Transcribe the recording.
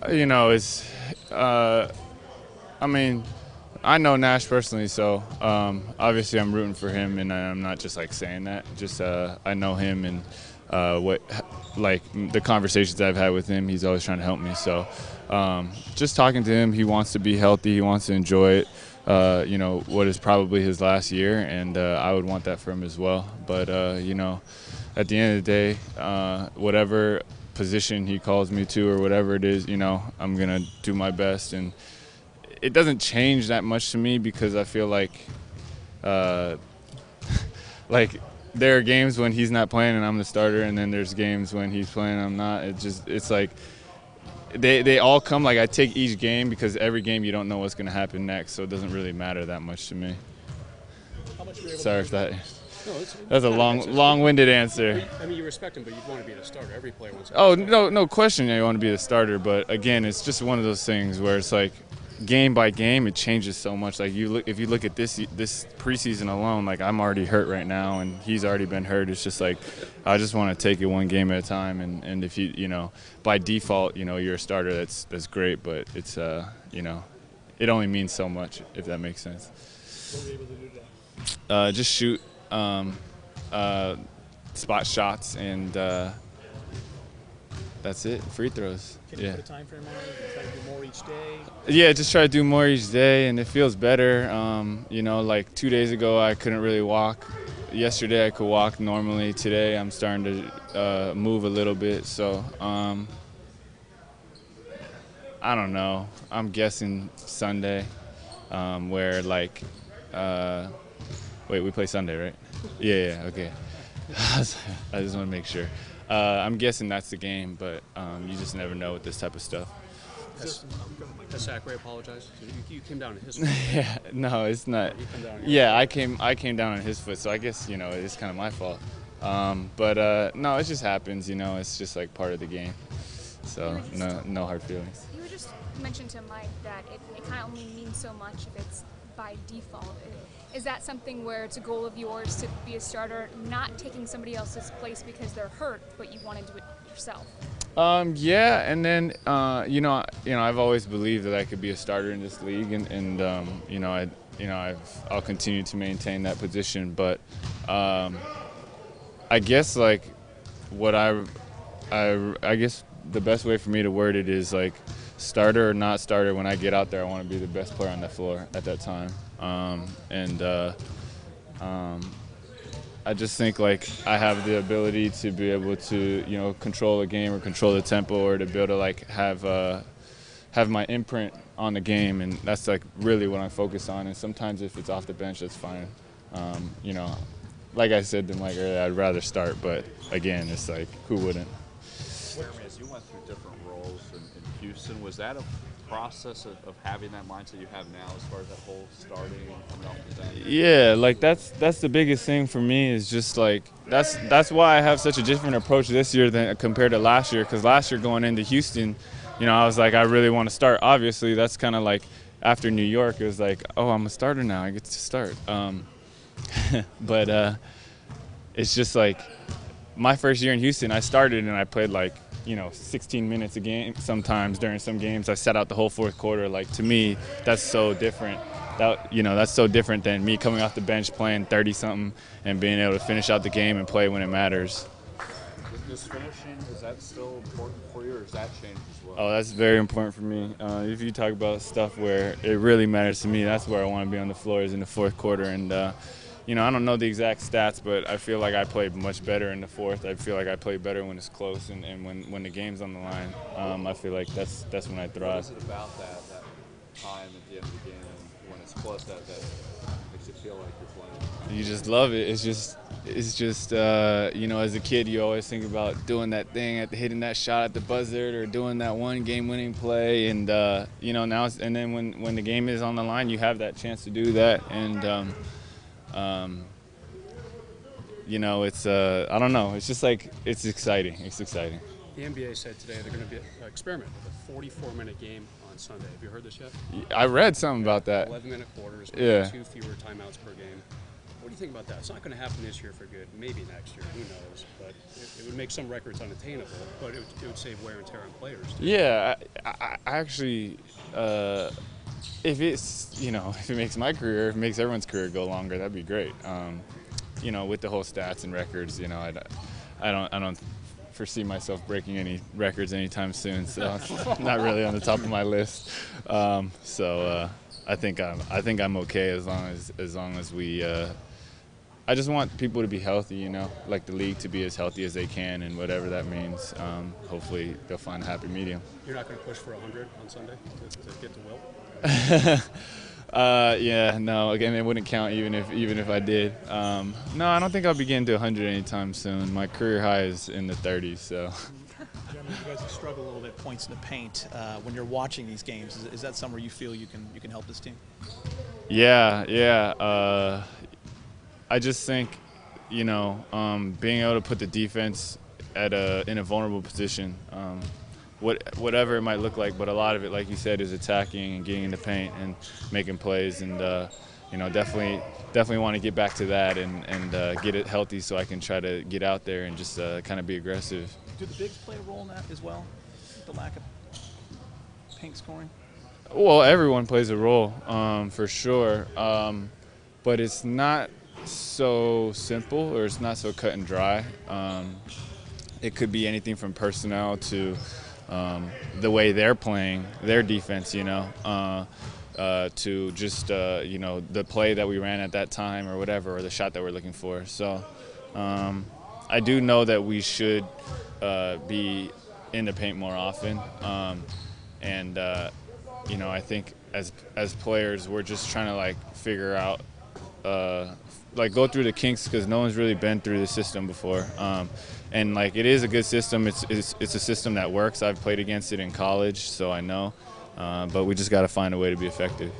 You know, it's. I mean, I know Nash personally, so obviously I'm rooting for him, and I'm not just like saying that. Just I know him and what like the conversations I've had with him. He's always trying to help me. So just talking to him, he wants to be healthy. He wants to enjoy it. You know, what is probably his last year, and I would want that for him as well. But you know, at the end of the day, whatever position he calls me to or whatever it is, you know, I'm gonna do my best. And it doesn't change that much to me because I feel like like there are games when he's not playing and I'm the starter, and then there's games when he's playing and I'm not. It's like they all come. Like I take each game because every game you don't know what's going to happen next, so it doesn't really matter that much to me. How much were you able Sorry to if that. No, That's a long-winded answer. I mean, you respect him, but you'd want to be the starter. Every player wants to be Oh, the starter. no question you want to be the starter, but again, it's just one of those things where it's like game by game, it changes so much. Like if you look at this preseason alone, like I'm already hurt right now, and he's already been hurt. It's just like I just want to take it one game at a time, and if you know by default, you know you're a starter, that's great, but it's you know it only means so much if that makes sense. What were you able to do today? Just shoot spot shots and. That's it. Free throws. Can you put a time frame on it? Can you try to do more each day? Yeah, just try to do more each day, and it feels better. You know, like 2 days ago, I couldn't really walk. Yesterday, I could walk normally. Today, I'm starting to move a little bit. So, I don't know. I'm guessing Sunday, where like, wait, we play Sunday, right? Yeah, okay. I just want to make sure. I'm guessing that's the game, but you just never know with this type of stuff. Has Zachary apologized? You came down on his foot. Yeah, no, it's not. Yeah, I came down on his foot, so I guess you know it's kind of my fault. But no, it just happens. You know, it's just like part of the game. So no hard feelings. You just mentioned to Mike that it kind of only means so much if it's by default. Is that something where it's a goal of yours to be a starter, not taking somebody else's place because they're hurt, but you want to do it yourself? Yeah, and then you know, I've always believed that I could be a starter in this league, and you know, I'll continue to maintain that position. But I guess like what I guess the best way for me to word it is like starter or not starter. When I get out there, I want to be the best player on the floor at that time. I just think like I have the ability to be able to, you know, control a game or control the tempo, or to be able to like have my imprint on the game, and that's like really what I'm focused on. And sometimes if it's off the bench, that's fine. You know, like I said to Mike earlier, I'd rather start, but again, it's like who wouldn't? Jeremy, as you went through different roles in Houston, was that a process of having that mindset you have now as far as that whole starting and coming off the bench? Yeah, like that's the biggest thing for me is just like that's why I have such a different approach this year than compared to last year. Because last year going into Houston, you know, I was like I really want to start. Obviously, that's kind of like after New York, it was like, oh, I'm a starter now. I get to start. But it's just like my first year in Houston, I started and I played like, you know, 16 minutes a game. Sometimes during some games, I sat out the whole fourth quarter. Like to me, that's so different. That's so different than me coming off the bench playing 30-something and being able to finish out the game and play when it matters. Is finishing, is that still important for you, or has that changed as well? Oh, that's very important for me. If you talk about stuff where it really matters to me, that's where I want to be on the floor, is in the fourth quarter. And you know, I don't know the exact stats, but I feel like I played much better in the fourth. I feel like I play better when it's close and when the game's on the line. I feel like that's when I thrive. What is it about that time at the end of the game when it's close that makes you feel like you're playing? You just love it. It's just you know, as a kid, you always think about doing that thing, hitting that shot at the buzzer, or doing that one game-winning play. And you know, now and then when the game is on the line, you have that chance to do that. And you know, it's I don't know. It's just like it's exciting. It's exciting. The NBA said today they're going to be experiment with a 44-minute game on Sunday. Have you heard this yet? I read something about that. 11-minute quarters, Yeah. 2 fewer timeouts per game. What do you think about that? It's not going to happen this year for good. Maybe next year. Who knows? But it would make some records unattainable. But it would save wear and tear on players. Too. Yeah, I actually, if it's if it makes my career, if it makes everyone's career go longer, that'd be great. With the whole stats and records, I don't foresee myself breaking any records anytime soon. So it's not really on the top of my list. I think I'm okay as long as we. I just want people to be healthy, like the league to be as healthy as they can, and whatever that means. Hopefully they'll find a happy medium. You're not going to push for 100 on Sunday to get to Wilt? Yeah, no. Again, it wouldn't count even if I did. No, I don't think I'll be getting to 100 anytime soon. My career high is in the 30s, so. Gentlemen, you guys have struggled a little bit points in the paint. When you're watching these games, is that somewhere you feel you can help this team? Yeah. I just think, being able to put the defense in a vulnerable position, whatever it might look like, but a lot of it, like you said, is attacking and getting in the paint and making plays, and definitely want to get back to that and get it healthy so I can try to get out there and just kind of be aggressive. Do the bigs play a role in that as well, the lack of paint scoring? Well, everyone plays a role, for sure, but it's not so simple, or it's not so cut and dry. It could be anything from personnel to the way they're playing their defense, to just the play that we ran at that time or whatever, or the shot that we're looking for. So I do know that we should be in the paint more often, I think as players we're just trying to figure out. Go through the kinks, because no one's really been through the system before, and it is a good system. It's a system that works. I've played against it in college, so I know, but we just got to find a way to be effective.